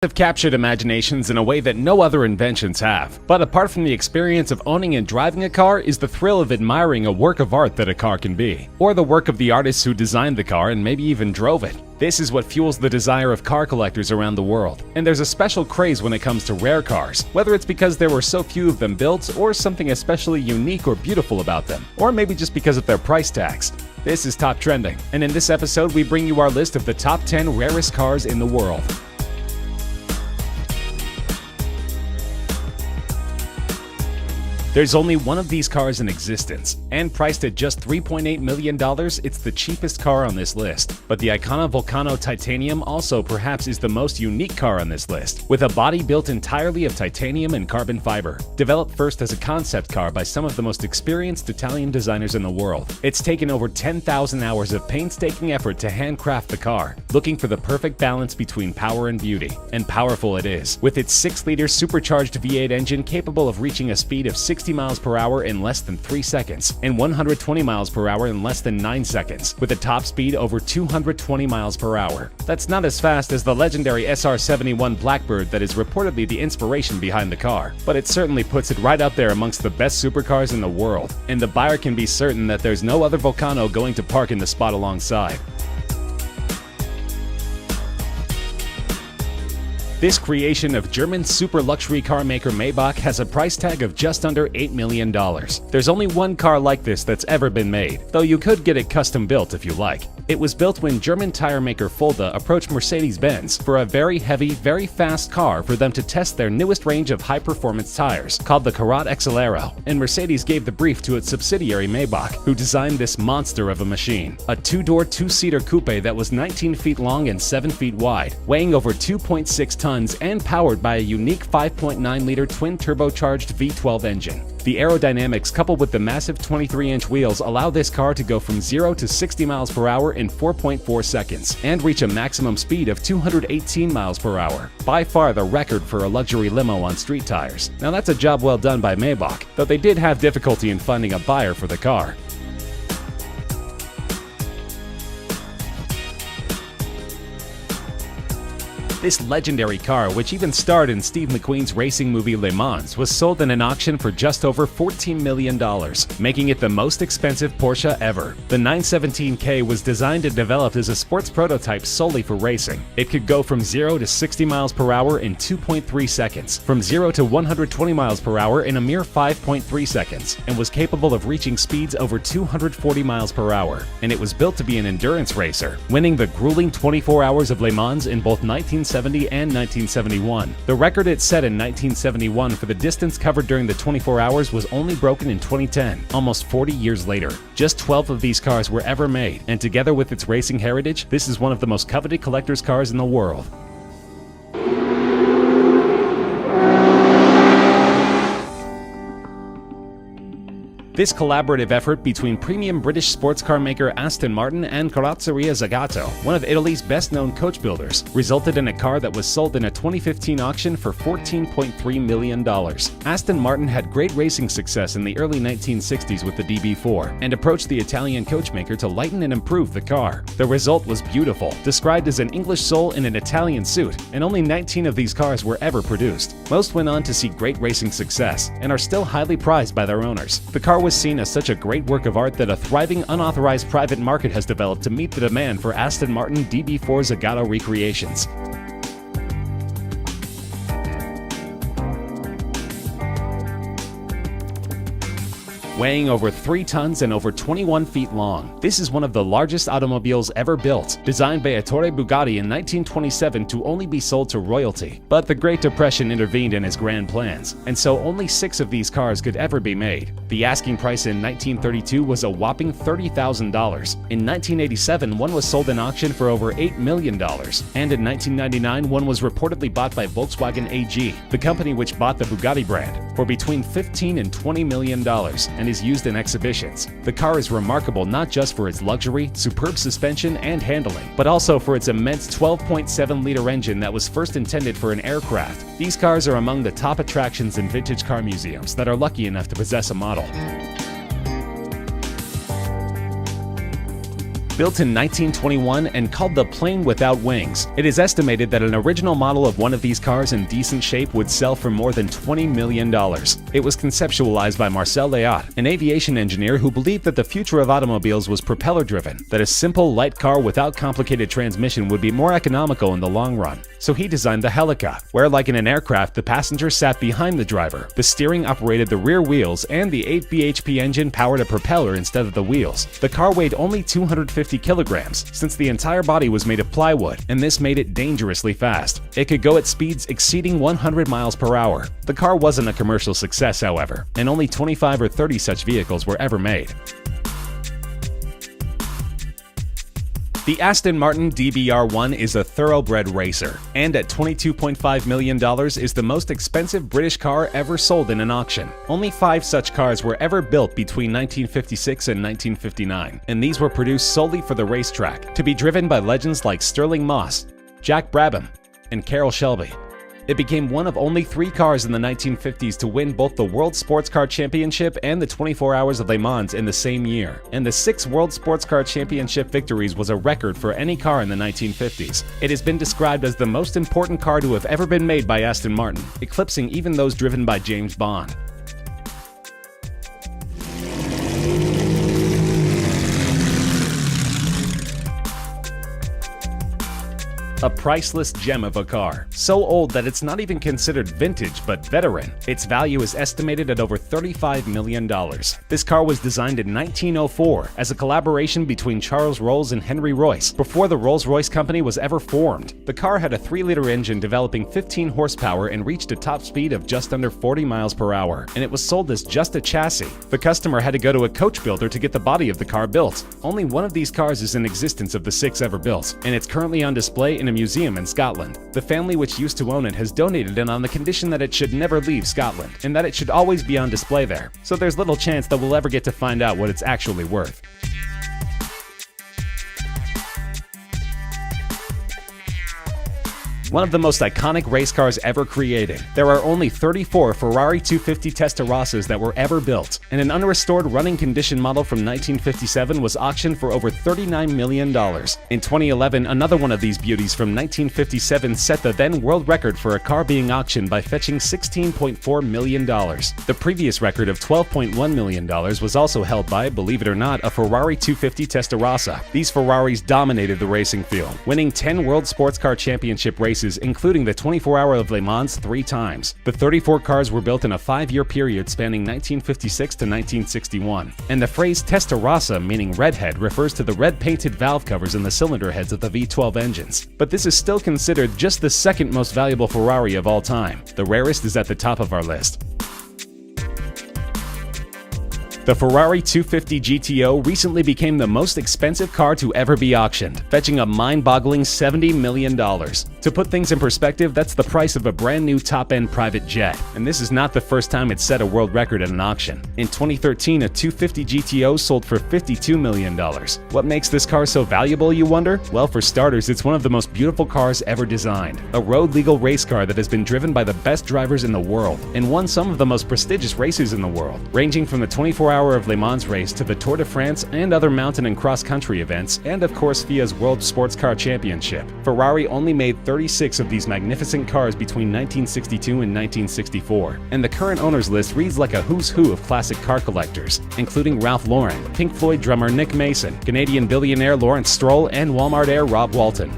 Have captured imaginations in a way that no other inventions have. But apart from the experience of owning and driving a car is the thrill of admiring a work of art that a car can be, or the work of the artists who designed the car and maybe even drove it. This is what fuels the desire of car collectors around the world. And there's a special craze when it comes to rare cars, whether it's because there were so few of them built, or something especially unique or beautiful about them, or maybe just because of their price tags. This is Top Trending, and in this episode we bring you our list of the top 10 rarest cars in the world. There's only one of these cars in existence, and priced at just $3.8 million, it's the cheapest car on this list. But the Icona Vulcano Titanium also perhaps is the most unique car on this list, with a body built entirely of titanium and carbon fiber. Developed first as a concept car by some of the most experienced Italian designers in the world, it's taken over 10,000 hours of painstaking effort to handcraft the car, looking for the perfect balance between power and beauty. And powerful it is, with its 6-liter supercharged V8 engine capable of reaching a speed of 60 miles per hour in less than 3 seconds and 120 miles per hour in less than 9 seconds, with a top speed over 220 miles per hour. That's not as fast as the legendary SR-71 Blackbird that is reportedly the inspiration behind the car, but it certainly puts it right up there amongst the best supercars in the world, and the buyer can be certain that there's no other Vulcano going to park in the spot alongside. This creation of German super luxury car maker Maybach has a price tag of just under $8 million. There's only one car like this that's ever been made, though you could get it custom built if you like. It was built when German tire maker Fulda approached Mercedes-Benz for a very heavy, very fast car for them to test their newest range of high-performance tires, called the Karat Accelero, and Mercedes gave the brief to its subsidiary Maybach, who designed this monster of a machine. A 2-door, 2-seater coupe that was 19 feet long and 7 feet wide, weighing over 2.6 tons and powered by a unique 5.9-liter twin-turbocharged V12 engine. The aerodynamics coupled with the massive 23-inch wheels allow this car to go from 0 to 60 miles per hour in 4.4 seconds and reach a maximum speed of 218 miles per hour, by far the record for a luxury limo on street tires. Now that's a job well done by Maybach, though they did have difficulty in finding a buyer for the car. This legendary car, which even starred in Steve McQueen's racing movie Le Mans, was sold in an auction for just over $14 million, making it the most expensive Porsche ever. The 917K was designed and developed as a sports prototype solely for racing. It could go from 0 to 60 miles per hour in 2.3 seconds, from 0 to 120 miles per hour in a mere 5.3 seconds, and was capable of reaching speeds over 240 miles per hour. And it was built to be an endurance racer, winning the grueling 24 hours of Le Mans in both 1970 and 1971. The record it set in 1971 for the distance covered during the 24 hours was only broken in 2010, almost 40 years later. Just 12 of these cars were ever made, and together with its racing heritage, this is one of the most coveted collector's cars in the world. This collaborative effort between premium British sports car maker Aston Martin and Carrozzeria Zagato, one of Italy's best-known coach builders, resulted in a car that was sold in a 2015 auction for $14.3 million. Aston Martin had great racing success in the early 1960s with the DB4, and approached the Italian coachmaker to lighten and improve the car. The result was beautiful, described as an English soul in an Italian suit, and only 19 of these cars were ever produced. Most went on to see great racing success, and are still highly prized by their owners. The car was seen as such a great work of art that a thriving unauthorized private market has developed to meet the demand for Aston Martin DB4 Zagato recreations. Weighing over 3 tons and over 21 feet long, this is one of the largest automobiles ever built, designed by Ettore Bugatti in 1927 to only be sold to royalty. But the Great Depression intervened in his grand plans, and so only 6 of these cars could ever be made. The asking price in 1932 was a whopping $30,000. In 1987, one was sold in auction for over $8 million, and in 1999, one was reportedly bought by Volkswagen AG, the company which bought the Bugatti brand, for between $15 and $20 million, and is used in exhibitions. The car is remarkable not just for its luxury, superb suspension, and handling, but also for its immense 12.7-liter engine that was first intended for an aircraft. These cars are among the top attractions in vintage car museums that are lucky enough to possess a model. Built in 1921 and called the plane without wings, it is estimated that an original model of one of these cars in decent shape would sell for more than $20 million. It was conceptualized by Marcel Léot, an aviation engineer who believed that the future of automobiles was propeller-driven, that a simple, light car without complicated transmission would be more economical in the long run. So he designed the Helica, where like in an aircraft, the passenger sat behind the driver, the steering operated the rear wheels, and the 8 bhp engine powered a propeller instead of the wheels. The car weighed only 250 kilograms, since the entire body was made of plywood, and this made it dangerously fast. It could go at speeds exceeding 100 miles per hour. The car wasn't a commercial success, however, and only 25 or 30 such vehicles were ever made. The Aston Martin DBR1 is a thoroughbred racer, and at $22.5 million is the most expensive British car ever sold in an auction. Only 5 such cars were ever built between 1956 and 1959, and these were produced solely for the racetrack, to be driven by legends like Stirling Moss, Jack Brabham, and Carroll Shelby. It became one of only 3 cars in the 1950s to win both the World Sports Car Championship and the 24 Hours of Le Mans in the same year, and the 6 World Sports Car Championship victories was a record for any car in the 1950s. It has been described as the most important car to have ever been made by Aston Martin, eclipsing even those driven by James Bond. A priceless gem of a car, so old that it's not even considered vintage but veteran. Its value is estimated at over $35 million. This car was designed in 1904 as a collaboration between Charles Rolls and Henry Royce, before the Rolls-Royce company was ever formed. The car had a 3-liter engine developing 15 horsepower and reached a top speed of just under 40 miles per hour, and it was sold as just a chassis. The customer had to go to a coach builder to get the body of the car built. Only one of these cars is in existence of the 6 ever built, and it's currently on display in a museum in Scotland. The family which used to own it has donated it on the condition that it should never leave Scotland, and that it should always be on display there, so there's little chance that we'll ever get to find out what it's actually worth. One of the most iconic race cars ever created. There are only 34 Ferrari 250 Testarossas that were ever built, and an unrestored running condition model from 1957 was auctioned for over $39 million. In 2011, another one of these beauties from 1957 set the then world record for a car being auctioned by fetching $16.4 million. The previous record of $12.1 million was also held by, believe it or not, a Ferrari 250 Testarossa. These Ferraris dominated the racing field, winning 10 World Sports Car Championship races, including the 24 Hour of Le Mans 3 times. The 34 cars were built in a 5-year period spanning 1956 to 1961, and the phrase Testarossa, meaning redhead, refers to the red painted valve covers in the cylinder heads of the V12 engines. But this is still considered just the second most valuable Ferrari of all time. The Rarest is at the top of our list. The Ferrari 250 GTO recently became the most expensive car to ever be auctioned, fetching a mind-boggling $70 million. To put things in perspective, that's the price of a brand new top-end private jet, and this is not the first time it set a world record at an auction. In 2013, a 250 GTO sold for $52 million. What makes this car so valuable, you wonder? Well, for starters, it's one of the most beautiful cars ever designed. A road-legal race car that has been driven by the best drivers in the world, and won some of the most prestigious races in the world, ranging from the 24 Hour of Le Mans race to the Tour de France and other mountain and cross-country events, and of course FIA's World Sports Car Championship. Ferrari only made 36 of these magnificent cars between 1962 and 1964, and the current owners list reads like a who's who of classic car collectors, including Ralph Lauren, Pink Floyd drummer Nick Mason, Canadian billionaire Lawrence Stroll, and Walmart heir Rob Walton.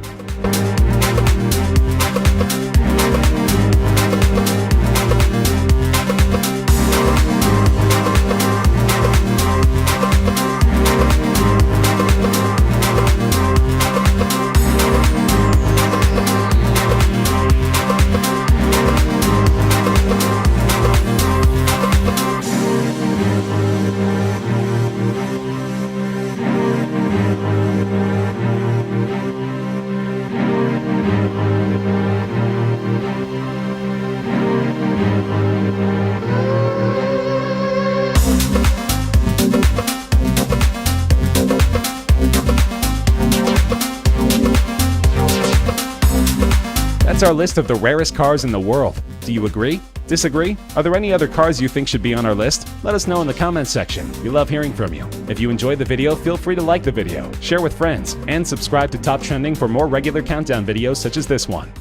That's our list of the rarest cars in the world. Do you agree? Disagree? Are there any other cars you think should be on our list? Let us know in the comments section. We love hearing from you. If you enjoyed the video, feel free to like the video, share with friends, and subscribe to Top Trending for more regular countdown videos such as this one.